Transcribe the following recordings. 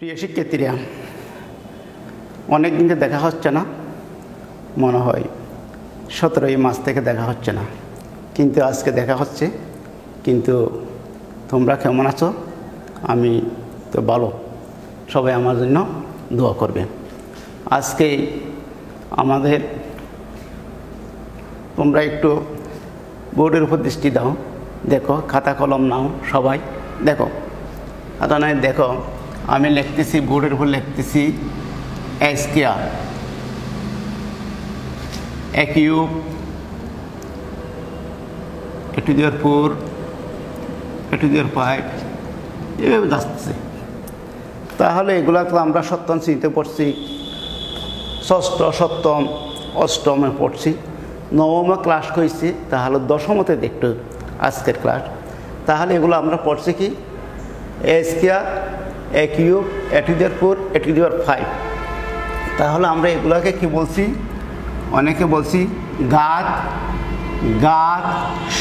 প্রিয় শিক্ষার্থীরা, অনেক দিন দেখা হচ্ছে না, মনে হয় 17ই মাস থেকে দেখা হচ্ছে না, কিন্তু আজকে দেখা হচ্ছে। কিন্তু তোমরা কেমন আছো? আমি তো ভালো, সবাই আমার জন্য দোয়া করবে। আজকে আমাদের তোমরা একটু বোর্ডের উপর দৃষ্টি দাও, দেখো, খাতা কলম নাও, সবাই দেখো, খাতা নয় দেখো, আমি লিখতেছি, বোর্ডের উপর লিখতেছি a square, a cube, a to the power 4, a to the 5, এভাবে যাচ্ছে। তাহলে এগুলা তো আমরা সপ্তম শ্রেণীতে পড়ছি, ষষ্ঠ, সপ্তম, অষ্টমে পড়ছি, নবমে ক্লাস করেছি, তাহলে দশমতে দেখতো আজকের ক্লাস। তাহলে এগুলো আমরা পড়ছি কি, a square, a cube, a to the power 4, a to the power 5। তাহলে আমরা এগুলোকে কি বলছি? অনেকে বলছি ঘাত,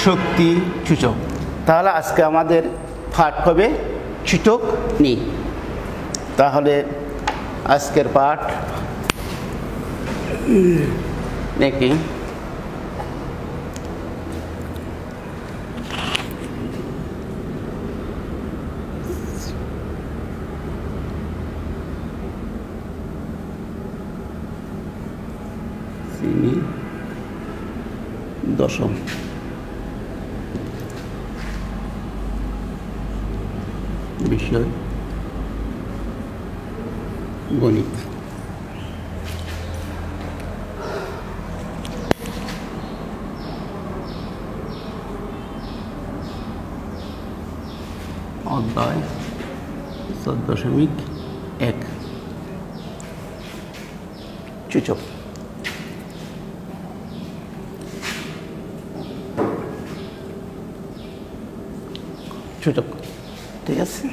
শক্তি, সূচক। তাহলে আজকে আমাদের পাঠ হবে সূচক নিয়ে। তাহলে আজকের পাঠ দেখি, দশম বিষয় গণিত। অধ্যায় 4.1 সূচক। সূচক, ঠিক আছে।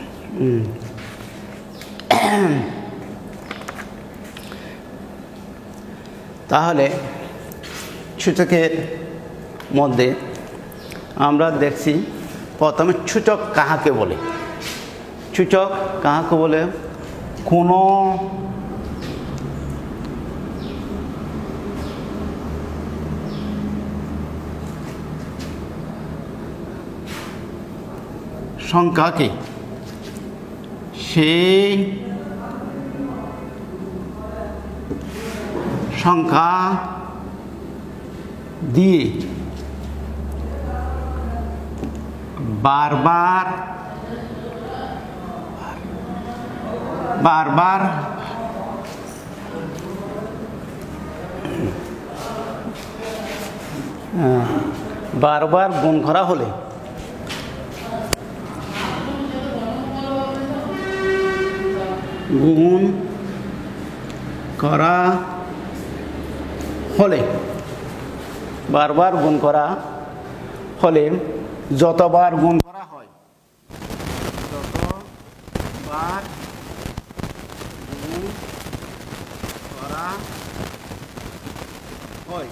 তাহলে সূচকের মধ্যে আমরা দেখছি প্রথমে সূচক কাহাকে বলে। সূচক কাহাকে বলে? কোনো সংখ্যাকে সেই সংখ্যা দিয়ে বারবার গুণ করা হলে বারবার গুণ করা হলে যতবার গুণ করা হয়, যতবার গুণ করা হয়,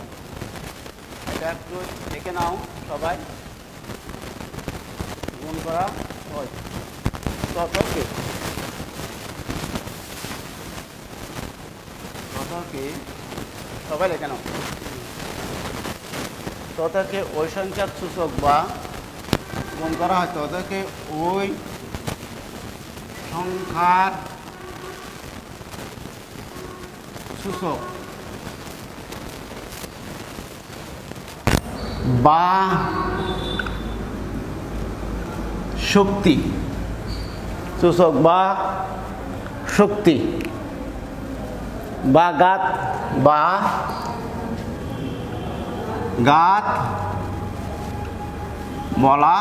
এটা একটু দেখে নাও সবাই। গুণ করা হয় ততকে সবাই লেখে নাও, ততকে ওই সংখ্যার সূচক বা গুণ করা হয়, ততকে ওই সংখ্যার সূচক বা শক্তি, সূচক বা শক্তি বা ঘাত বলা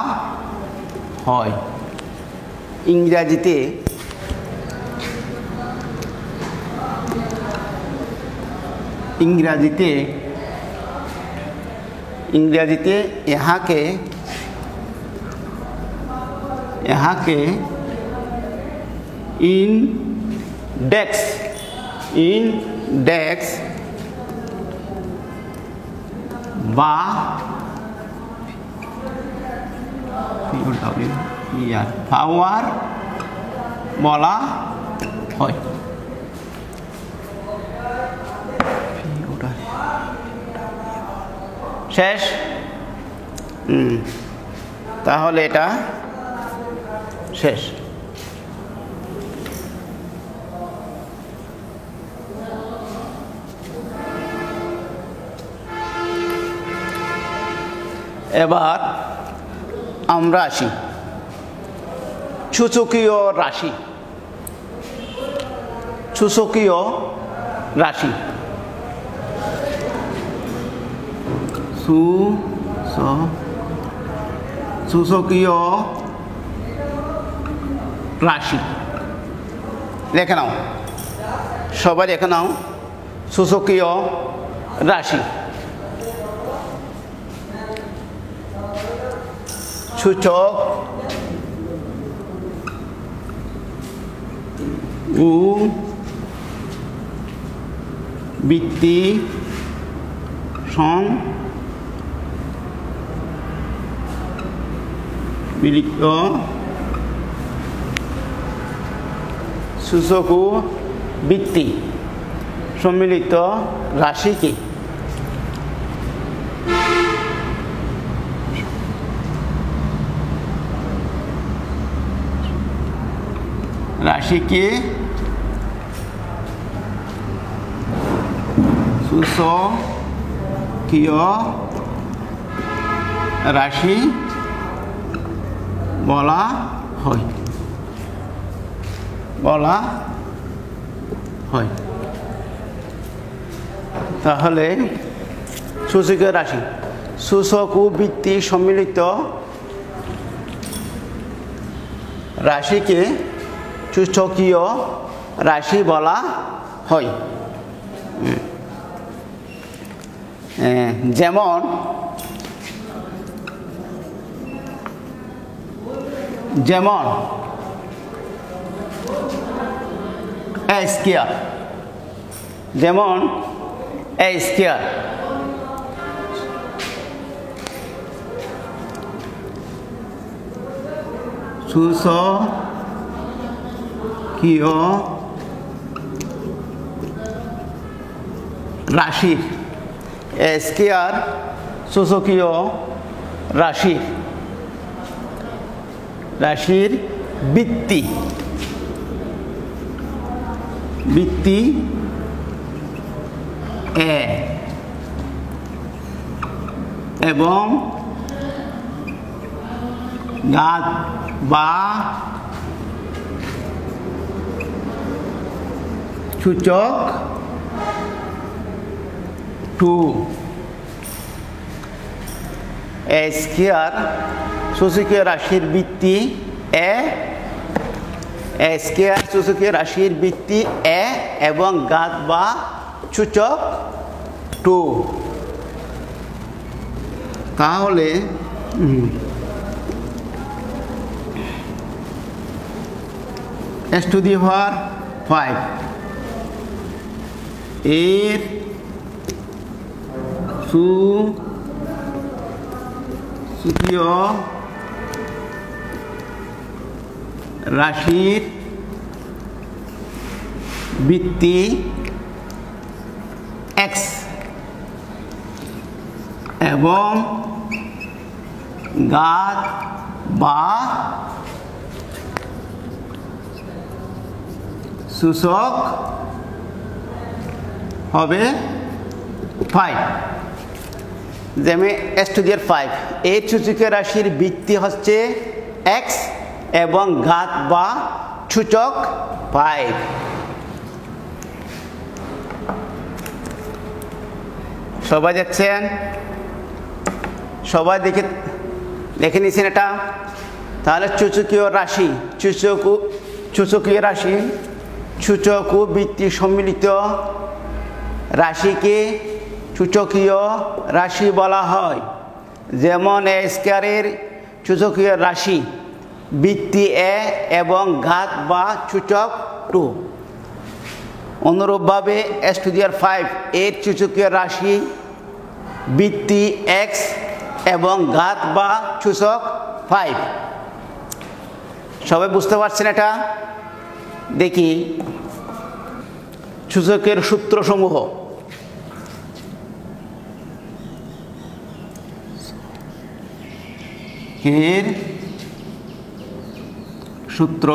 হয়। ইংরাজিতে ইহাকে ইনডেক্স বা পাওয়ার বলা হয়। শেষ। তাহলে এটা শেষ। এবার আমরা আসি সূচকীয় রাশি। সূচকীয় রাশি সূচকীয় রাশি লিখে নাও, সবাই লিখে নাও সূচকীয় রাশি। সূচক ও বৃত্তি সম্মিলিত সূচক ও বৃত্তি সম্মিলিত রাশি কি? রাশিকে সূচকীয় রাশি বলা হয়। তাহলে সূচকীয় রাশি সূচক ও বৃত্তি সম্মিলিত রাশিকে সূচকীয় রাশি বলা হয়। যেমন a স্কয়ার, যেমন a স্কয়ার সূচকীয় রাশির a স্কয়ার সূচকীয় রাশির বৃত্তি a এবং ঘাত বা সূচক 2 a স্কয়ার সূচকীয় রাশির বৃত্তি a স্কয়ার সূচকীয় রাশির বৃত্তি a এবং ঘাত বা সূচক 2। তাহলে s to the power 5 এর সূচকীয় রাশির বৃত্তি x এবং ঘাত বা সূচক হবে 5। যেমন s to the 5 এই সূচকীয় রাশির বৃত্তি হচ্ছে x এবং ঘাত বা সূচক 5। সবাই দেখছেন? সবাই দেখে নিয়েছেন এটা? তাহলে সূচকীয় রাশি সূচক ও বৃত্তি সম্মিলিত রাশিকে সূচকীয় রাশি বলা হয়। যেমন a স্কয়ারের সূচকীয় রাশি বৃত্তি a এবং ঘাত বা সূচক 2। অনুরূপভাবে s to the power 5 এর সূচকীয় রাশি বৃত্তি x এবং ঘাত বা সূচক 5। সবাই বুঝতে পারছেন এটা? দেখি সূচকের সূত্রসমূহ। এর সূত্র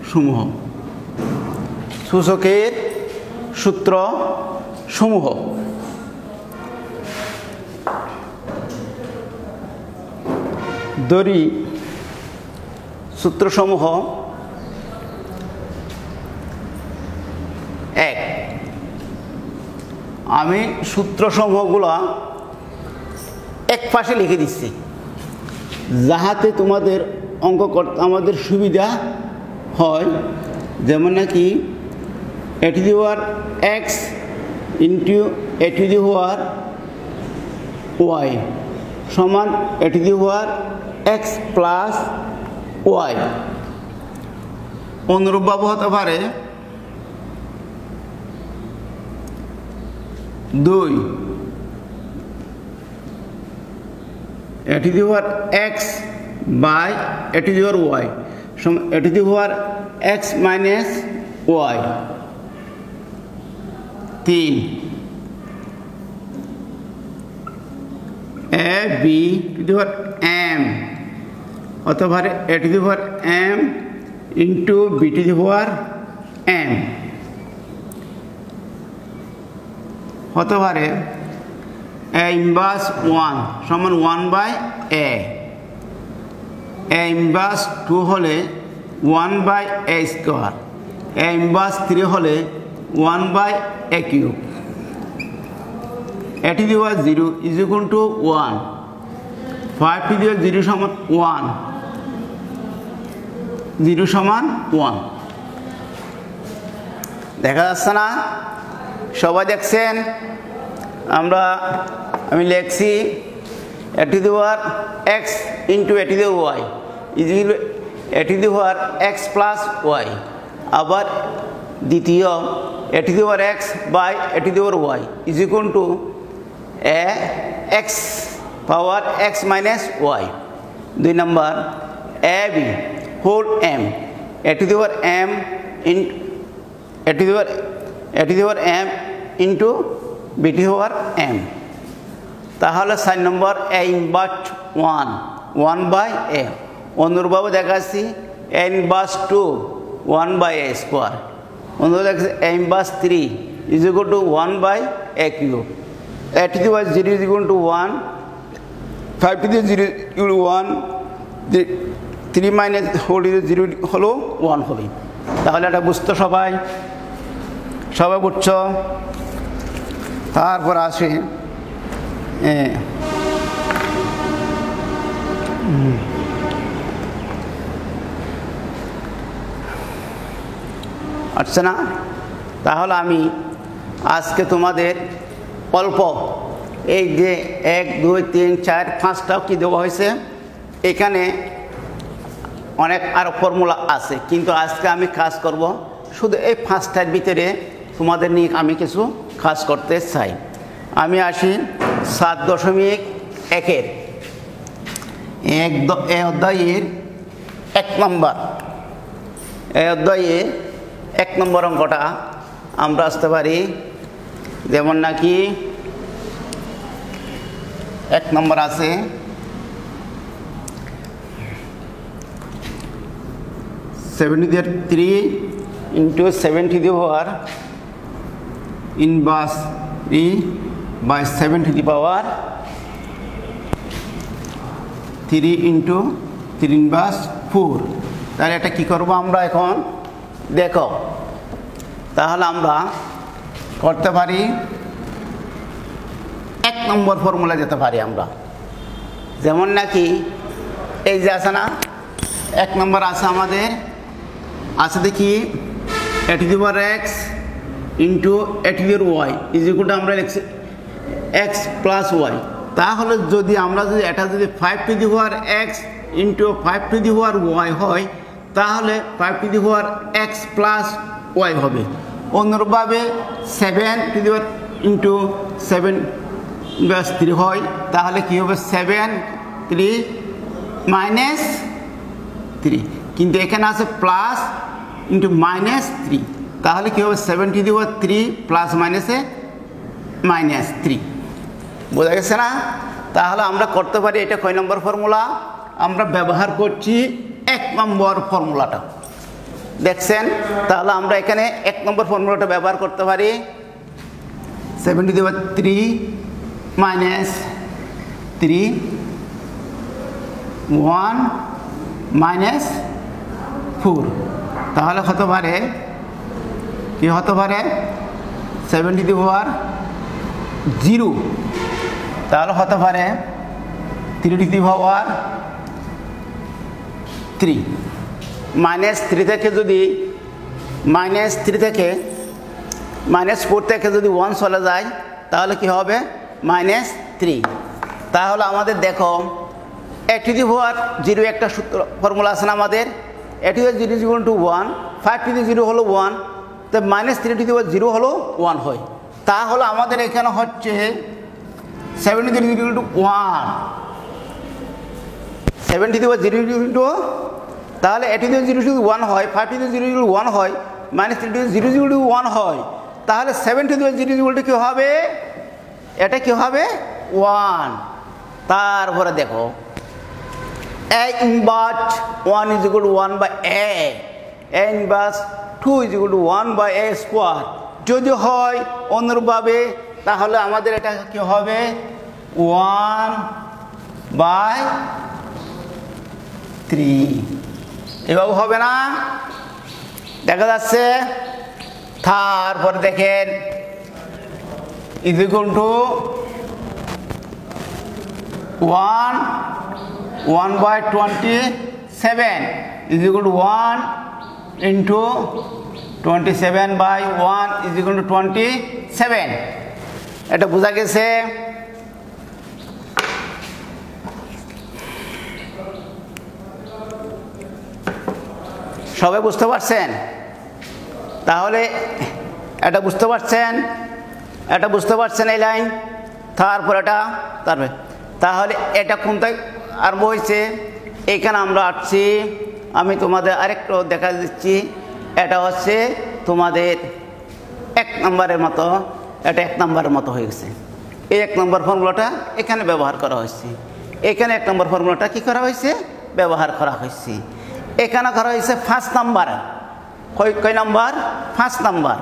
সমূহ, সূচকের সূত্র সমূহ। ধরি সূত্রসমূহ 1। আমি সূত্রসমূহগুলো এক পাশে লিখে দিচ্ছি যাহাতে তোমাদের অঙ্ক করতে আমাদের সুবিধা হয়। যেমন নাকি a to the power x into a to the power y সমান a to the power x plus y। অনুরূপভাবে হতে পারে 2 a to the power x by a to the power y সমান a to the power x minus y। 3 a b to the power m হতে পারে a to the power m into b to the power m হতে পারে a inverse 1 সমান 1 by a inverse 2 হলে 1 by a square, a inverse 3 হলে 1 by a cube। a to the power 0 is equal to 1, 5 to the power 0 সমান 1, 0 সমান 1। দেখা যাচ্ছে না? সবাই দেখছেন? আমি লিখছি a to the power x into a to the power y is equal to a to the power x plus y। আবার দ্বিতীয় a to the power x by a to the power y is equal to a x power x minus y। 2 number a b whole m a to the power m in a to the power m into b to the power m। তাহলে 4 নম্বর a inverse 1 by a। অনুরূপভাবে দেখাচ্ছি a inverse 2 1 by a square। অনুরূপভাবে দেখাচ্ছি a inverse 3 is equal to 1 by a cube। a to the power 0 is equal to 1, 5 to the 0 is equal to 1, 3 minus whole is 0 হলো 1 হবে। তাহলে এটা বুঝতো সবাই বুঝছো? তারপর আসে আচ্ছা না? তাহলে আমি আজকে তোমাদের অল্প এই যে 1 2 3 4 5টাও কি দেওয়া হয়েছে, এখানে অনেক আরও ফর্মুলা আছে, কিন্তু আজকে আমি কাজ করব শুধু এই 5টার ভিতরে তোমাদের নিয়ে আমি কিছু কাজ করতে চাই। আমি আসি 7.1-এর অধ্যায়ের 1 নম্বর। এই অধ্যায়ের 1 নম্বর অঙ্কটা আমরা আসতে পারি যেমন নাকি 1 নম্বর আছে 73 into 7 to the power inverse e by 7 to the power 3 into 3 inverse 4। তাহলে এটা কি করব আমরা এখন দেখো। তাহলে আমরা করতে পারি 1 নম্বর ফর্মুলা যেতে পারি আমরা। যেমন নাকি এই যে আছে না 1 নম্বর আছে আমাদের আছে দেখি a to the power x into a to the power y is equal to আমরা লিখছি x plus y। তাহলে যদি আমরা এটা যদি 5 to the power x into 5 to the power y হয় তাহলে 5 to the power x plus y হবে। অনুরূপভাবে 7 to the power into 7 inverse 3 হয় তাহলে কি হবে 7 3 minus 3, কিন্তু এখানে আছে প্লাস ইন্টু মাইনাস 3, তাহলে কি হবে 7^3 প্লাস মাইনাসে -3, বোঝা গেছে না? তাহলে আমরা করতে পারি, এটা কয় নম্বর ফর্মুলা? আমরা ব্যবহার করছি 1 নম্বর ফর্মুলাটা, দেখছেন? তাহলে আমরা এখানে 1 নম্বর ফর্মুলাটা ব্যবহার করতে পারি। 7^3 মাইনাস 3 1 মাইনাস 4, তাহলে হতে পারে কি হতে পারে 7^0, তাহলে হতে পারে 3^3 -3 থেকে যদি -4 থেকে যদি 1 চলে যায় তাহলে কি হবে -3। তাহলে আমাদের দেখো a⁴0 একটা সূত্র ফর্মুলা আছে না আমাদের, a⁴0 = 1, 5^0 হলো 1, তো -3^0 হলো 1 হয়। তাহলে আমাদের এখানে হচ্ছে 7^0 = 1, 7^0 তাহলে a⁴0 1 হয়, 5^0 1 হয়, -3^0 1 হয়, তাহলে 7^0 কি হবে? এটা কি হবে 1। তারপরে দেখো a inverse 1 = 1/a, a inverse 2 = 1/a², যদি হয় অনুরূপভাবে তাহলে আমাদের এটা কি হবে 1/3, এভাবে হবে না? দেখা যাচ্ছে। তারপর দেখেন = 1/27 = 1 × 27/1 = 27, এটা বোঝা গেছে? সবাই বুঝতে পারছেন? তাহলে এটা বুঝতে পারছেন এই লাইন, তারপর এটা তাহলে এটা কোনটায় আরম্ভ হয়েছে? এখানে আমরা আসছি, আমি তোমাদের আরেকটু দেখা দিচ্ছি, এটা হচ্ছে তোমাদের 1 নম্বরের মতো, এটা 1 নম্বরের মতো হয়ে গেছে। এই 1 নম্বর ফর্মুলাটা এখানে ব্যবহার করা হয়েছে, এখানে 1 নম্বর ফর্মুলাটা কি করা হয়েছে? ব্যবহার করা হয়েছে। এখানে করা হয়েছে 5 নম্বর, কয় নম্বর? 5 নম্বর,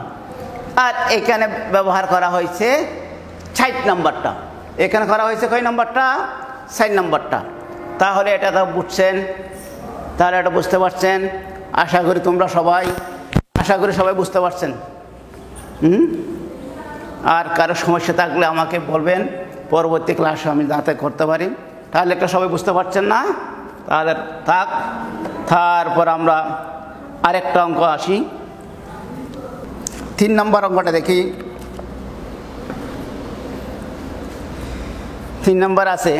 আর এখানে ব্যবহার করা হয়েছে 60 নম্বরটা, এখানে করা হয়েছে কয় নম্বরটা? 60 নম্বরটা। তাহলে এটা তো বুঝছেন, তাহলে এটা বুঝতে পারছেন, আশা করি সবাই বুঝতে পারছেন। আর কারো সমস্যা থাকলে আমাকে বলবেন, পরবর্তী ক্লাসে আমি যাতে করতে পারি। তাহলে একটা সবাই বুঝতে পারছেন না? তাহলে থাক। তারপর আমরা আরেকটা অঙ্ক আসি, 3 নম্বর অঙ্কটা দেখি। 3 নম্বর আছে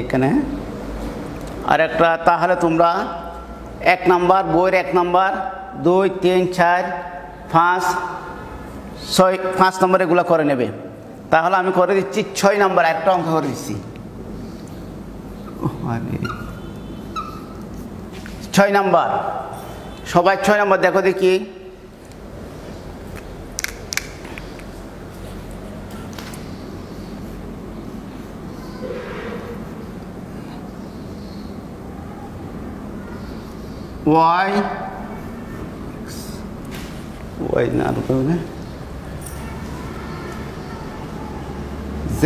এখানে আরেকটা। তাহলে তোমরা 1 নম্বর বইয়ের 1 নম্বর 2, 3, 4, 5, 6, 5 নম্বর এগুলো করে নেবে। তাহলে আমি করে দিচ্ছি 6 নম্বর, একটা অঙ্ক করে দিচ্ছি। 6 নম্বর, সবাই 6 নম্বর দেখো দেখি। y না z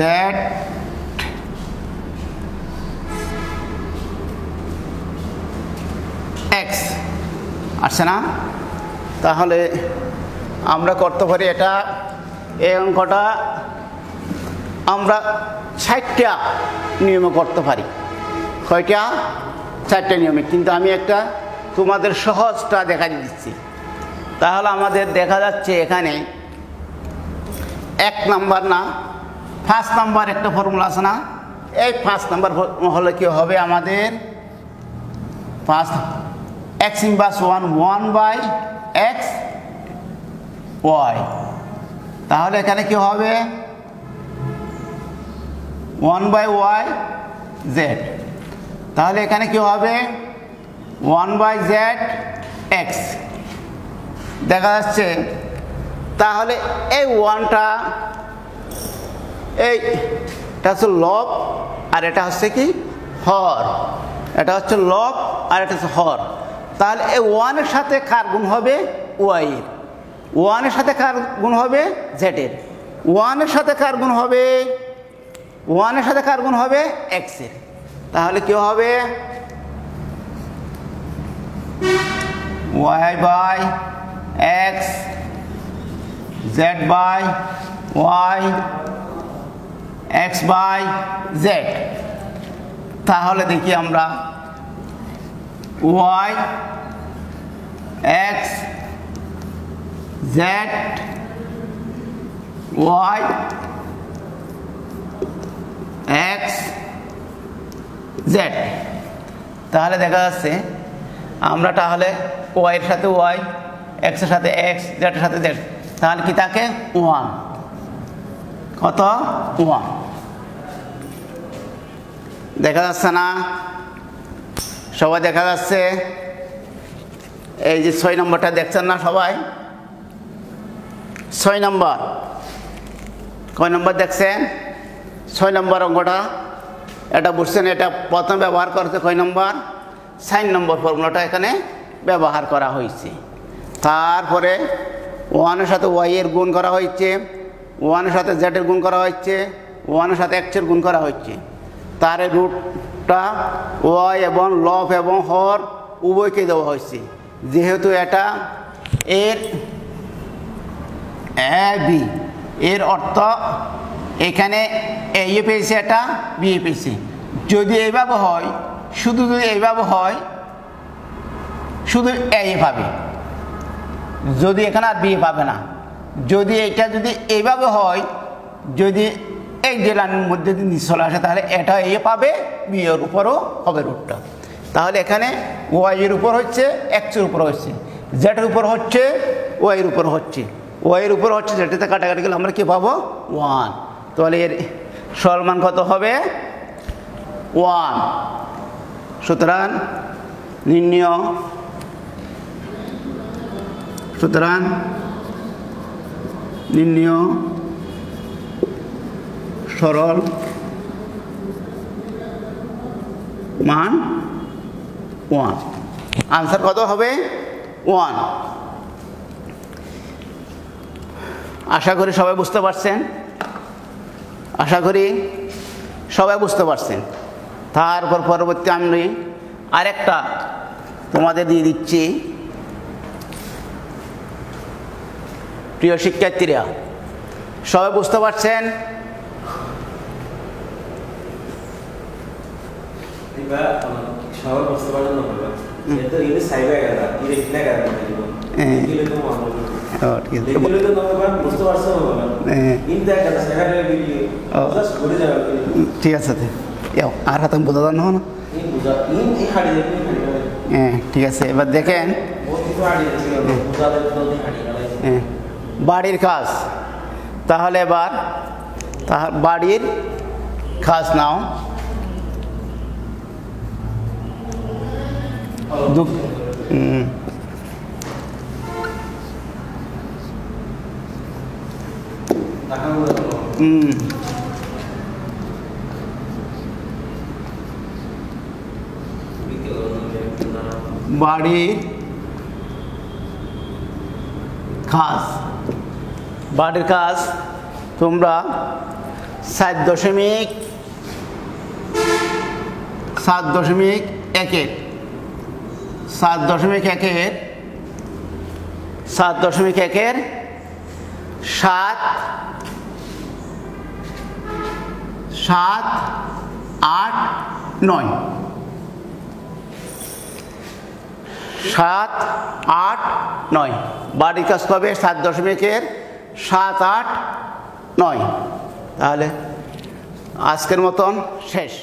x আসছে না? তাহলে আমরা করতে পারি এটা, এই অঙ্কটা আমরা 60টা নিয়মে করতে পারি। কয়টা? 4টা নিয়মে, কিন্তু আমি একটা তোমাদের সহজটা দেখা দিচ্ছি। তাহলে আমাদের দেখা যাচ্ছে এখানে 1 নম্বর না, 5 নম্বর একটা ফর্মুলা আছে না? এই 5 নম্বর হলে কি হবে আমাদের? 5 x ইনভার্স 1/x y, তাহলে এখানে কি হবে 1/y z। তাহলে এখানে কি হবে 1/z x দেখা যাচ্ছে। তাহলে এই 1টা এইটা হচ্ছে লব আর এটা হচ্ছে কি হর, এটা হচ্ছে লব আর এটা হচ্ছে হর। তাহলে এই 1 এর সাথে কার গুণ হবে y এর, 1 এর সাথে কার গুণ হবে z এর, 1 এর সাথে কার গুণ হবে 1 এর সাথে কার গুণ হবে x এর। তাহলে কি হবে y by x z by y x by z। তাহলে দেখি আমরা y x z y x z। তাহলে দেখা যাচ্ছে আমরা তাহলে y এর সাথে y, x এর সাথে x, z এর সাথে z, তাহলে কি থাকে 1, কত 1 দেখা যাচ্ছে না সবাই? দেখা যাচ্ছে এই যে 6 নম্বরটা দেখছেন না সবাই? 6 নম্বর, কয় নম্বর দেখছেন? 6 নম্বর অঙ্কটা এটা বুঝছেন? এটা প্রথম ব্যবহার করতে কয় নম্বর? 4 নম্বর ফর্মুলাটা এখানে ব্যবহার করা হয়েছে। তারপরে 1 এর সাথে y এর গুণ করা হয়েছে, 1 এর সাথে z এর গুণ করা হয়েছে, 1 এর সাথে x এর গুণ করা হয়েছে। তার রুটটা y এবং লব এবং হর উভয়কে দেওয়া হয়েছে। যেহেতু এটা এর a b এর অর্থ এখানে a পেয়েছে, এটা b পেয়েছে। যদি এইভাবে হয়, শুধু যদি এইভাবে হয় শুধু a পাবে, যদি এখানে আর b পাবে না। যদি এটা যদি এইভাবে হয়, যদি এই যে লাইনের মধ্যে যদি চলে আসে তাহলে এটা এ পাবে, বি এর উপরও হবে রুটটা। তাহলে এখানে y এর উপর হচ্ছে x এর উপর হচ্ছে, z এর উপর হচ্ছে y এর উপর হচ্ছে, y এর উপর হচ্ছে যেটাতে কাটাকাটি গেলে আমরা কি পাবো 1। তাহলে এর সরল মান কত হবে 1। সুতরাং নির্ণয় সরল মান 1। আনসার কত হবে 1। আশা করি সবাই বুঝতে পারছেন, আশা করি সবাই বুঝতে পারছেন। তারপর পরবর্তী আমি আরেকটা তোমাদের দিয়ে দিচ্ছি। প্রিয় শিক্ষার্থীরা সবাই বুঝতে পারছেন? ঠিক আছে, আর হাতে বোঝা যান না। ঠিক আছে, এবার দেখেন বাড়ির কাজ। তাহলে এবার বাড়ির কাজ নাও। বাড়ির কাজ, বাড়ির কাজ তোমরা 7.1 7.1 7, 8, 9 7, 8, 9 বাড়ির কাজ হবে 7.1 7, 8, 9। তাহলে আজকের মতন শেষ।